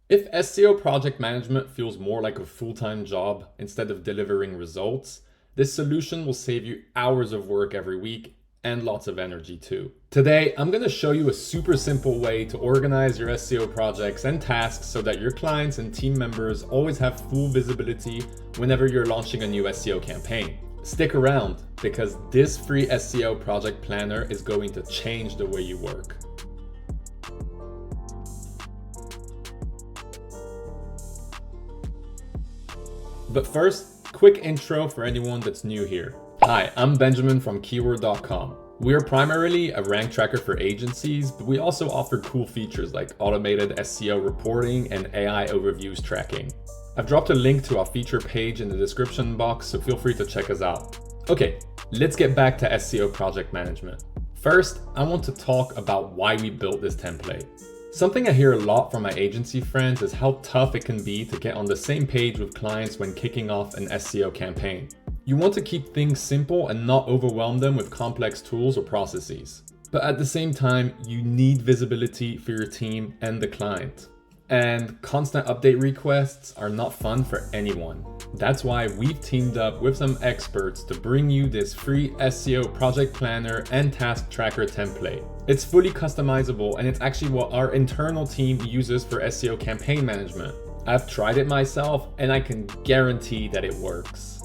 If SEO project management feels more like a full-time job instead of delivering results, this solution will save you hours of work every week and lots of energy too. Today, I'm going to show you a super simple way to organize your SEO projects and tasks so that your clients and team members always have full visibility whenever you're launching a new SEO campaign. Stick around because this free SEO project planner is going to change the way you work. But first, quick intro for anyone that's new here. Hi, I'm Benjamin from keyword.com. We are primarily a rank tracker for agencies, but we also offer cool features like automated SEO reporting and AI overviews tracking. I've dropped a link to our feature page in the description box, so feel free to check us out. Okay, let's get back to SEO project management. First, I want to talk about why we built this template. Something I hear a lot from my agency friends is how tough it can be to get on the same page with clients when kicking off an SEO campaign. You want to keep things simple and not overwhelm them with complex tools or processes. But at the same time, you need visibility for your team and the client. And constant update requests are not fun for anyone. That's why we've teamed up with some experts to bring you this free SEO project planner and task tracker template. It's fully customizable and it's actually what our internal team uses for SEO campaign management. I've tried it myself and I can guarantee that it works.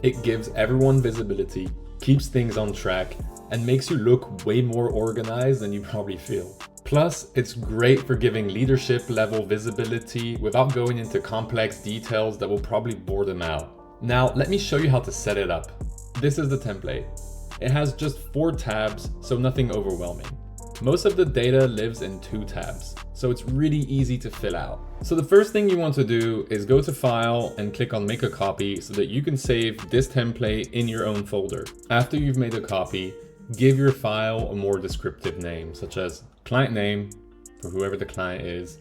It gives everyone visibility, keeps things on track, and makes you look way more organized than you probably feel. Plus, it's great for giving leadership level visibility without going into complex details that will probably bore them out. Now, let me show you how to set it up. This is the template. It has just 4 tabs, so nothing overwhelming. Most of the data lives in 2 tabs, so it's really easy to fill out. So the first thing you want to do is go to File and click on Make a Copy so that you can save this template in your own folder. After you've made a copy, give your file a more descriptive name, such as client name for whoever the client is,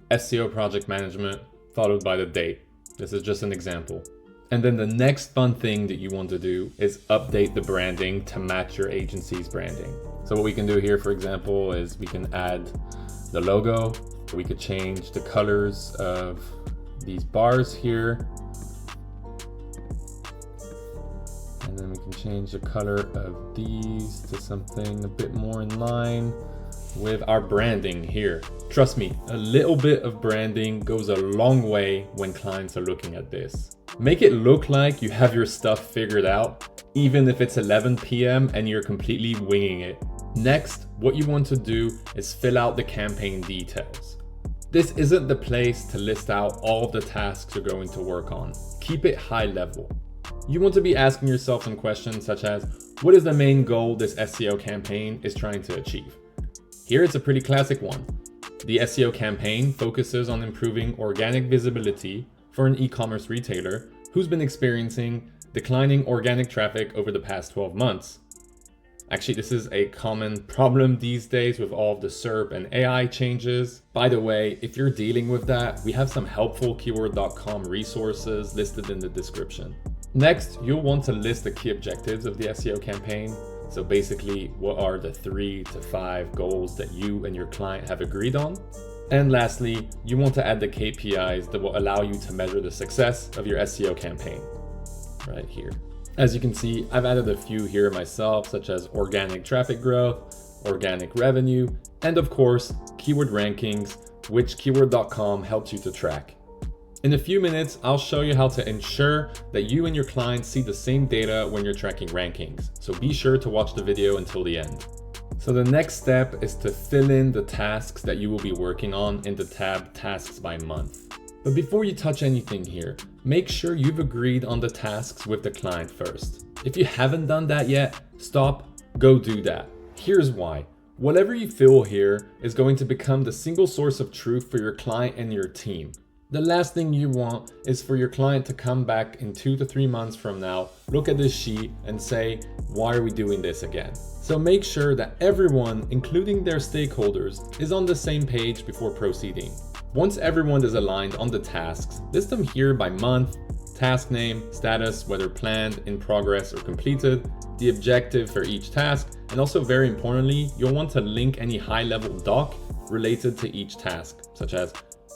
SEO project management, followed by the date. This is just an example. And then the next fun thing that you want to do is update the branding to match your agency's branding. So what we can do here, for example, is we can add the logo. We could change the colors of these bars here. And then we can change the color of these to something a bit more in line with our branding here. Trust me, a little bit of branding goes a long way when clients are looking at this. Make it look like you have your stuff figured out, even if it's 11 p.m. and you're completely winging it. Next, what you want to do is fill out the campaign details. This isn't the place to list out all of the tasks you're going to work on. Keep it high level. You want to be asking yourself some questions such as, what is the main goal this SEO campaign is trying to achieve? Here it's a pretty classic one. The SEO campaign focuses on improving organic visibility for an e-commerce retailer who's been experiencing declining organic traffic over the past 12 months. Actually, this is a common problem these days with all of the SERP and AI changes. By the way, if you're dealing with that, we have some helpful keyword.com resources listed in the description. Next, you'll want to list the key objectives of the SEO campaign. So basically, what are the 3 to 5 goals that you and your client have agreed on? And lastly, you want to add the KPIs that will allow you to measure the success of your SEO campaign, right here. As you can see, I've added a few here myself, such as organic traffic growth, organic revenue, and of course, keyword rankings, which keyword.com helps you to track. In a few minutes, I'll show you how to ensure that you and your clients see the same data when you're tracking rankings. So be sure to watch the video until the end. So the next step is to fill in the tasks that you will be working on in the tab Tasks by Month. But before you touch anything here, make sure you've agreed on the tasks with the client first. If you haven't done that yet, stop, go do that. Here's why. Whatever you fill here is going to become the single source of truth for your client and your team. The last thing you want is for your client to come back in 2 to 3 months from now, look at this sheet and say, why are we doing this again? So make sure that everyone, including their stakeholders, is on the same page before proceeding. Once everyone is aligned on the tasks, list them here by month, task name, status, whether planned, in progress, or completed, the objective for each task, and also very importantly, you'll want to link any high-level doc related to each task, such as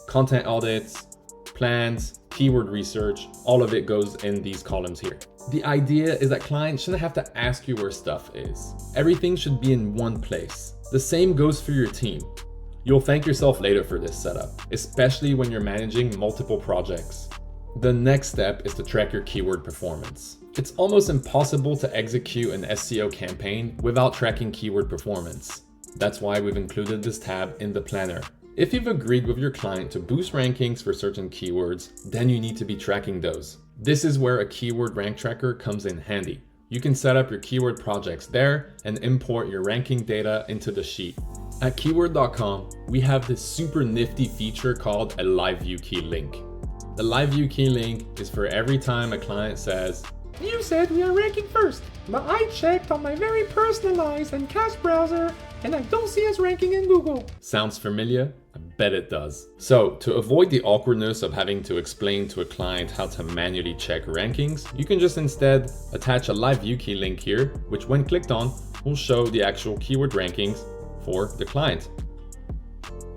content audits, plans, keyword research. All of it goes in these columns here. The idea is that clients shouldn't have to ask you where stuff is. Everything should be in one place. The same goes for your team. You'll thank yourself later for this setup, especially when you're managing multiple projects. The next step is to track your keyword performance. It's almost impossible to execute an SEO campaign without tracking keyword performance. That's why we've included this tab in the planner. If you've agreed with your client to boost rankings for certain keywords, then you need to be tracking those. This is where a keyword rank tracker comes in handy. You can set up your keyword projects there and import your ranking data into the sheet. At keyword.com, we have this super nifty feature called a live view key link. The live view key link is for every time a client says, "You said we are ranking first, but I checked on my very personalized and cached browser and I don't see us ranking in Google." Sounds familiar? I bet it does. So to avoid the awkwardness of having to explain to a client how to manually check rankings, you can just instead attach a live view key link here, which when clicked on will show the actual keyword rankings for the client.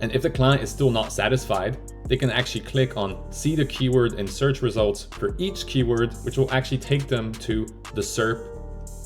And if the client is still not satisfied, they can actually click on see the keyword in search results for each keyword, which will actually take them to the SERP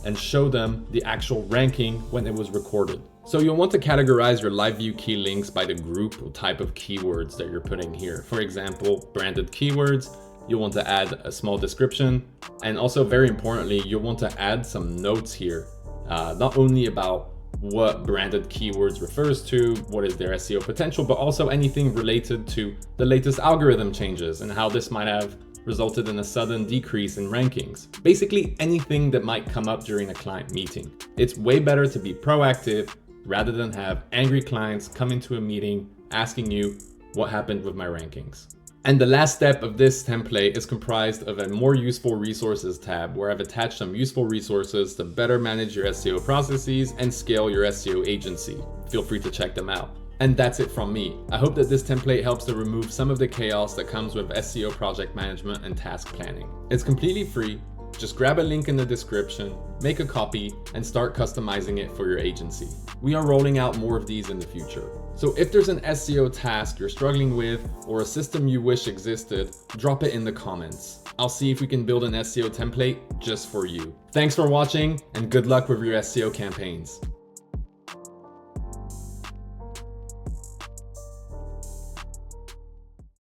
and show them the actual ranking when it was recorded. So you'll want to categorize your live view key links by the group or type of keywords that you're putting here. For example, branded keywords, you'll want to add a small description. And also very importantly, you'll want to add some notes here, not only about what branded keywords refers to, what is their SEO potential, but also anything related to the latest algorithm changes and how this might have resulted in a sudden decrease in rankings. Basically anything that might come up during a client meeting. It's way better to be proactive rather than have angry clients come into a meeting asking you what happened with my rankings. And the last step of this template is comprised of a more useful resources tab where I've attached some useful resources to better manage your SEO processes and scale your SEO agency. Feel free to check them out. And that's it from me. I hope that this template helps to remove some of the chaos that comes with SEO project management and task planning. It's completely free. Just grab a link in the description, make a copy, and start customizing it for your agency. We are rolling out more of these in the future. So if there's an SEO task you're struggling with or a system you wish existed, drop it in the comments. I'll see if we can build an SEO template just for you. Thanks for watching and good luck with your SEO campaigns.